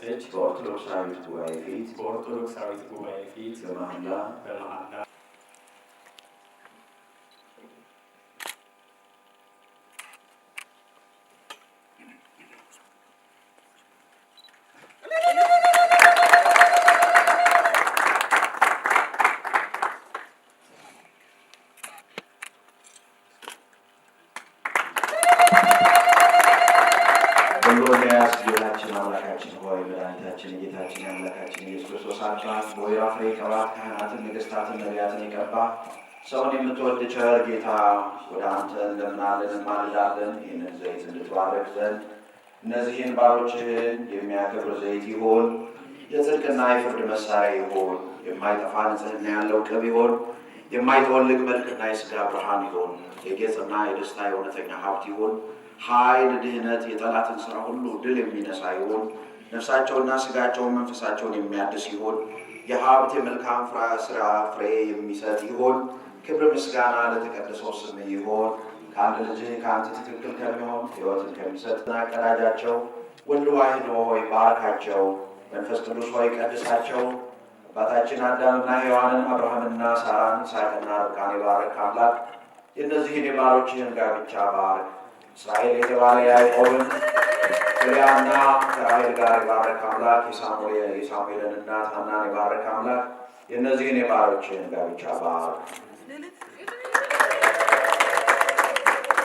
የተቀደሰች በኦርቶዶክሳዊት ጉባኤ ፊት በመሐላ በሎያስ ጌታችን አምላካችን ሆይ መድኃኒታችን ጌታችን አምላካችን ኢየሱስ ክርስቶስ አባት በወይራ ፍሬ ቅባት ካህናትን፣ ነገሥታትን፣ ነቢያትን የቀባ ሰውን የምትወድ ቸር ጌታ ወደ አንተ እንለምናለን እንማልዳለን። ይህንን ዘይት እንድትባረክ ዘንድ እነዚህን ባሮችህን የሚያከብር ዘይት ይሆን፣ የጽድቅና የፍርድ መሳሪያ ይሆን፣ የማይጠፋ ንጽሕና ያለው ቅብ ይሆን፣ የማይጠወልግ መልክና የሥጋ ብርሃን ይሆን፣ የጌጥና የደስታ የእውነተኛ ሀብት ይሆን፣ ኃይል፣ ድህነት፣ የጠላትን ሥራ ሁሉ ድል የሚነሳ ይሆን፣ ነፍሳቸውና ሥጋቸውን መንፈሳቸውን የሚያድስ ይሆን፣ የሀብት የመልካም ሥራ ፍሬ የሚሰጥ ይሆን፣ ክብር ምስጋና ለተቀደሰው ስም ይሆን። ከአንድ ልጅ ከአንተ ትክክል ከሚሆን ሕይወትን ከሚሰጥ አቀዳጃቸው ወልድ ዋሕድ ሆይ ባርካቸው። መንፈስ ቅዱስ ሆይ ቀድሳቸው። አባታችን አዳምና ሔዋንን አብርሃምና ሳራን ይስሐቅና ርብቃን የባረክ አምላክ የእነዚህን የባሮችህን ጋብቻ ባርክ። እስራኤል የተባለ ያዕቆብን ከልያና ከራሔል ጋር የባረክ አምላክ የሳሙኤልን እናት ሐናን የባረክ አምላክ የእነዚህን የባሮችህን ጋብቻ ባርክ።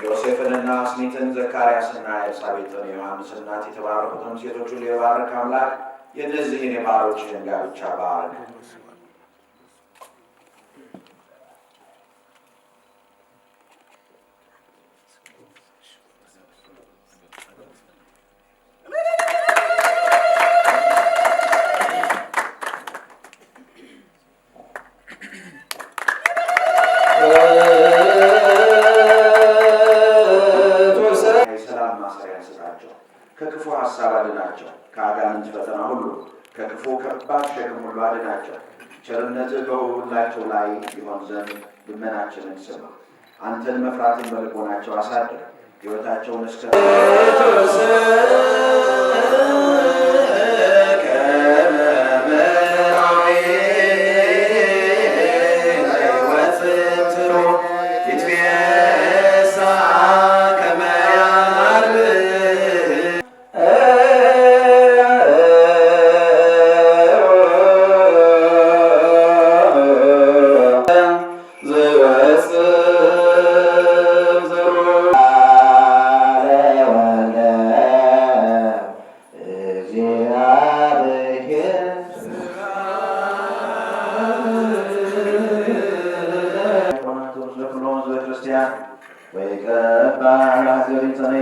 ዮሴፍንና አስኒትን ዘካርያስና ኤልሳቤጥን የዮሐንስ እናት የተባረኩትን ሴቶች ሁሉ የባረክ አምላክ የእነዚህን የባሮችህን ጋብቻ ባርክ። ከክፉ ሐሳብ አድናቸው፣ ከአጋንንት ፈተና ሁሉ ከክፉ ከባድ ሸክም ሁሉ አድናቸው። ቸርነትህ በሁላቸው ላይ ይሆን ዘንድ ልመናችንን ስማ። አንተን መፍራትን በልቦናቸው አሳድር። ሕይወታቸውን እስከ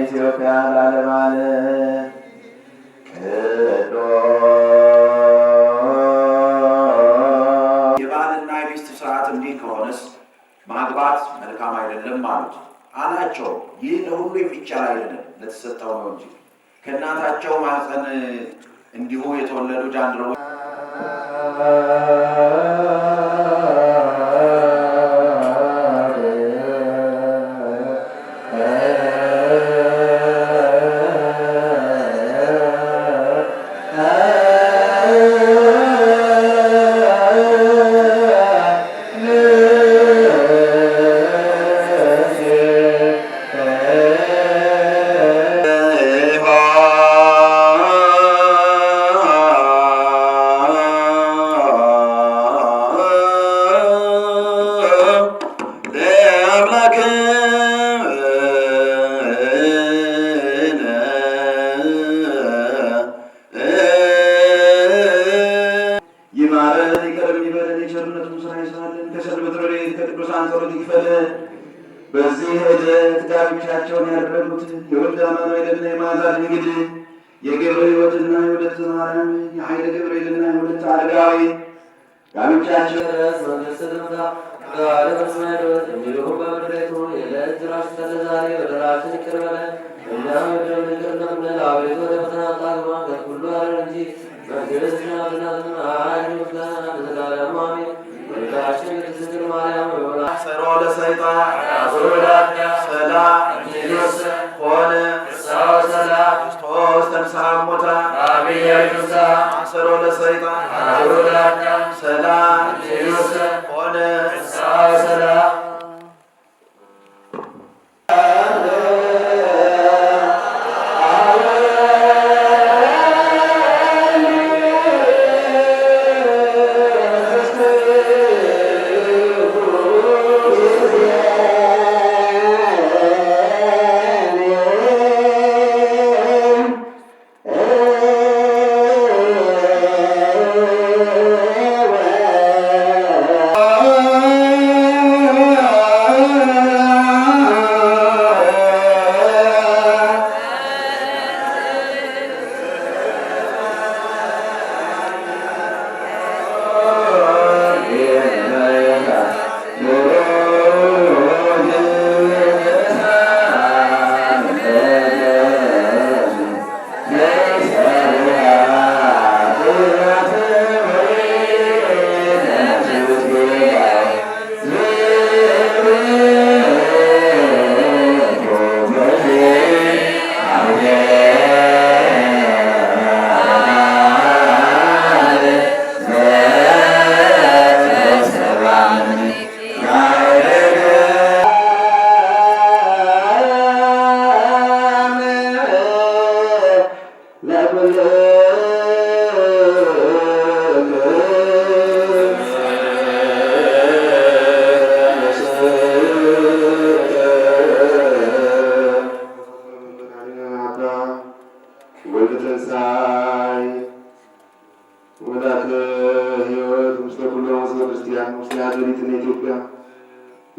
ኢትዮጵያ ላለማለ የባልና የሚስት ስርዓት እንዲህ ከሆነስ ማግባት መልካም አይደለም አላቸው። ይህ ለሁሉ የሚቻል አይደለም፣ ለተሰጠው ነው እንጂ ከእናታቸው ማኅፀን እንዲሁ የተወለዱ ጃንደረቦች በዚህ ዕለት ጋብቻቸውን ያደረጉት የወልደ አማኑኤልና የማዛ ድንግል የገብረ ሕይወትና የወለተ ማርያም የኃይለ ገብርኤልና የወለተ አረጋዊ ጋብቻቸው ሰሮ ለሰይጣን ሰላም ሆነ ክርስቶስ ተንሥአ እሙታን አሰሮ ለሰይጣን ሰላም ሆነ። ሰላም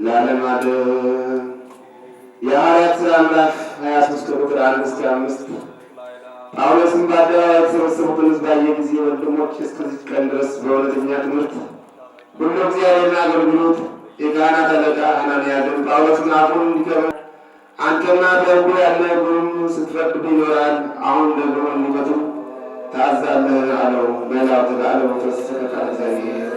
ለዓለም ዓለም የሐዋርያት ሥራ ምዕራፍ 23 ከቁጥር 1 እስከ 5 ጳውሎስም በአደባባይ የተሰበሰቡትን ሕዝብ ባየ ጊዜ ወንድሞች እስከዚች ቀን ድረስ በእውነተኛ ትምህርት ሁሉ እግዚአብሔርን አገልግሎት የካህናት አለቃ ሐናንያ ግን ጳውሎስን አፉን እንዲከፍት አንተማ በሕጉ ያለ ሕጉም ስትፈርድ ይኖራል፣ አሁን ደግሞ እንዲፈቱ ታዛለህ አለው። መላው ተባለው ተሰከታ እግዚአብሔር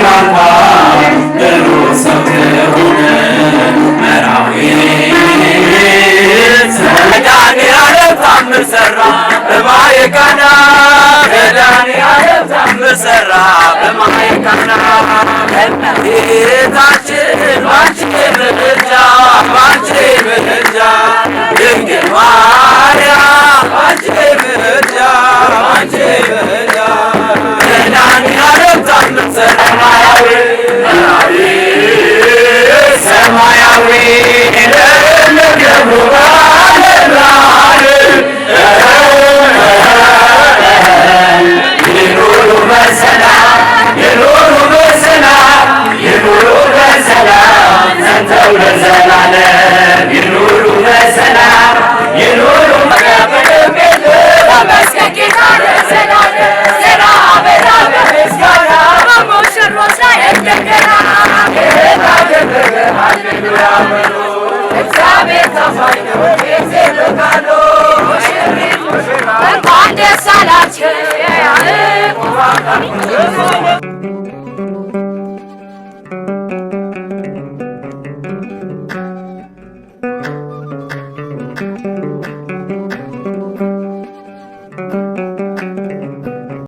Come on,